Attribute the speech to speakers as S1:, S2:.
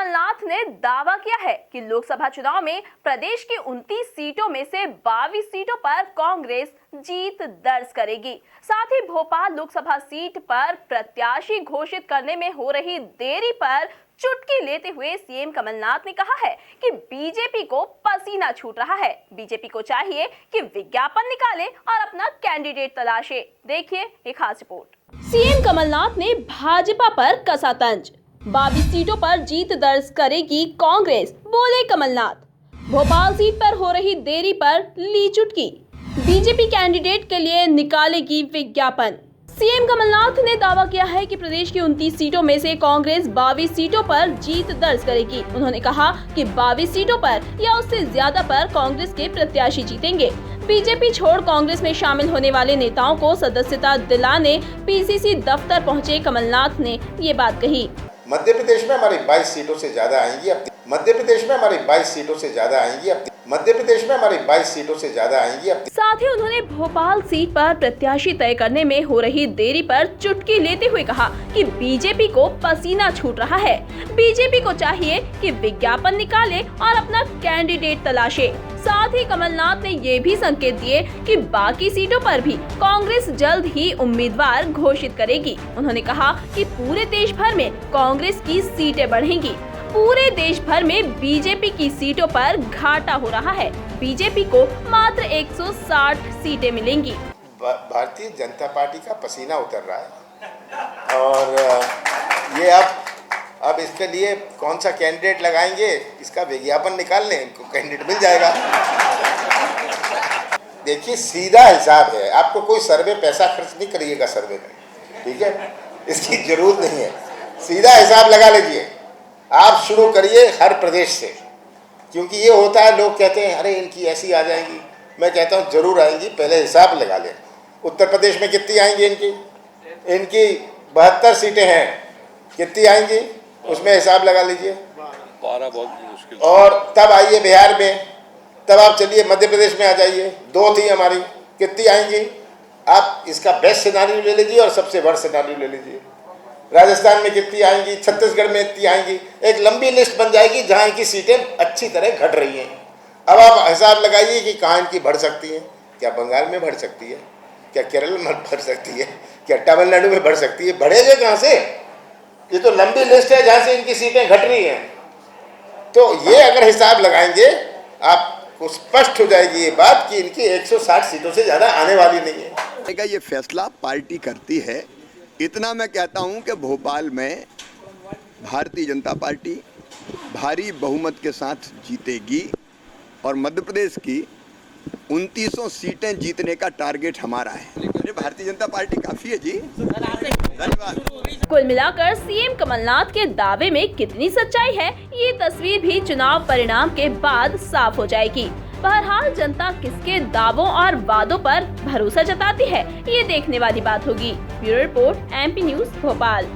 S1: कमलनाथ ने दावा किया है कि लोकसभा चुनाव में प्रदेश की 29 सीटों में से 22 सीटों पर कांग्रेस जीत दर्ज करेगी। साथ ही भोपाल लोकसभा सीट पर प्रत्याशी घोषित करने में हो रही देरी पर चुटकी लेते हुए सीएम कमलनाथ ने कहा है कि बीजेपी को पसीना छूट रहा है। बीजेपी को चाहिए कि विज्ञापन निकाले और अपना कैंडिडेट तलाशे। देखिए एक खास रिपोर्ट। सीएम कमलनाथ ने भाजपा पर कसा तंज। 22 सीटों पर जीत दर्ज करेगी कांग्रेस, बोले कमलनाथ। भोपाल सीट पर हो रही देरी पर ली चुटकी। बीजेपी कैंडिडेट के लिए निकालेगी विज्ञापन। सीएम कमलनाथ ने दावा किया है कि प्रदेश की 29 सीटों में से कांग्रेस 22 सीटों पर जीत दर्ज करेगी। उन्होंने कहा कि 22 सीटों पर या उससे ज्यादा पर कांग्रेस के प्रत्याशी जीतेंगे। बीजेपी छोड़ कांग्रेस में शामिल होने वाले नेताओं को सदस्यता दिलाने पीसीसी दफ्तर पहुंचे कमलनाथ ने ये बात कही।
S2: मध्य प्रदेश में हमारी 22 सीटों से ज्यादा आएंगी अब। मध्य प्रदेश में हमारी 22 सीटों से ज्यादा आएंगी अब। मध्य प्रदेश में हमारी 22 सीटों से ज्यादा आएंगी अब।
S1: साथ ही उन्होंने भोपाल सीट पर प्रत्याशी तय करने में हो रही देरी पर चुटकी लेते हुए कहा कि बीजेपी को पसीना छूट रहा है। बीजेपी को चाहिए कि विज्ञापन निकाले और अपना कैंडिडेट तलाशे। साथ ही कमलनाथ ने ये भी संकेत दिए कि बाकी सीटों पर भी कांग्रेस जल्द ही उम्मीदवार घोषित करेगी। उन्होंने कहा कि पूरे देश भर में कांग्रेस की सीटें बढ़ेंगी। पूरे देश भर में बीजेपी की सीटों पर घाटा हो रहा है। बीजेपी को मात्र 160 सीटें मिलेंगी।
S2: भारतीय जनता पार्टी का पसीना उतर रहा है और ये अब इसके लिए कौन सा कैंडिडेट लगाएंगे, इसका विज्ञापन निकाल लें, इनको कैंडिडेट मिल जाएगा। देखिए सीधा हिसाब है, आपको कोई सर्वे पैसा खर्च नहीं करिएगा सर्वे में, ठीक है, इसकी जरूरत नहीं है। सीधा हिसाब लगा लीजिए। आप शुरू करिए हर प्रदेश से, क्योंकि ये होता है लोग कहते हैं अरे इनकी ऐसी आ जाएंगी। मैं कहता हूँ जरूर आएंगी, पहले हिसाब लगा लें। उत्तर प्रदेश में कितनी आएंगी इनकी 72 सीटें हैं, कितनी आएंगी उसमें हिसाब लगा लीजिए।
S3: 12 बहुत मुश्किल।
S2: और तब आइए बिहार में, तब आप चलिए मध्य प्रदेश में आ जाइए, 2 थी हमारी, कितनी आएंगी। आप इसका बेस्ट सिनारियो ले लीजिए और सबसे वर्स्ट सिनारियो ले लीजिए। राजस्थान में कितनी आएंगी, छत्तीसगढ़ में इतनी आएंगी, एक लंबी लिस्ट बन जाएगी जहाँ इनकी सीटें अच्छी तरह घट रही हैं। अब आप हिसाब लगाइए कि कहाँ इनकी बढ़ सकती हैं। क्या बंगाल में बढ़ सकती है, क्या केरल में बढ़ सकती है, क्या तमिलनाडु में बढ़ सकती है। बढ़ेगा कहाँ से, ये तो लंबी लिस्ट है जहाँ से इनकी सीटें घट रही हैं। तो ये अगर हिसाब लगाएंगे आपको स्पष्ट हो जाएगी ये बात कि इनकी 160 सीटों से ज़्यादा आने वाली नहीं है।
S4: ये फैसला पार्टी करती है। इतना मैं कहता हूं कि भोपाल में भारतीय जनता पार्टी भारी बहुमत के साथ जीतेगी और मध्य प्रदेश की 2900 सीटें जीतने का टारगेट हमारा है। भारतीय जनता पार्टी काफी है जी। धन्यवाद।
S1: कुल मिलाकर सीएम कमलनाथ के दावे में कितनी सच्चाई है, ये तस्वीर भी चुनाव परिणाम के बाद साफ हो जाएगी। बहरहाल जनता किसके दावों और वादों पर भरोसा जताती है, ये देखने वाली बात होगी। Bureau report, MP news, Bhopal.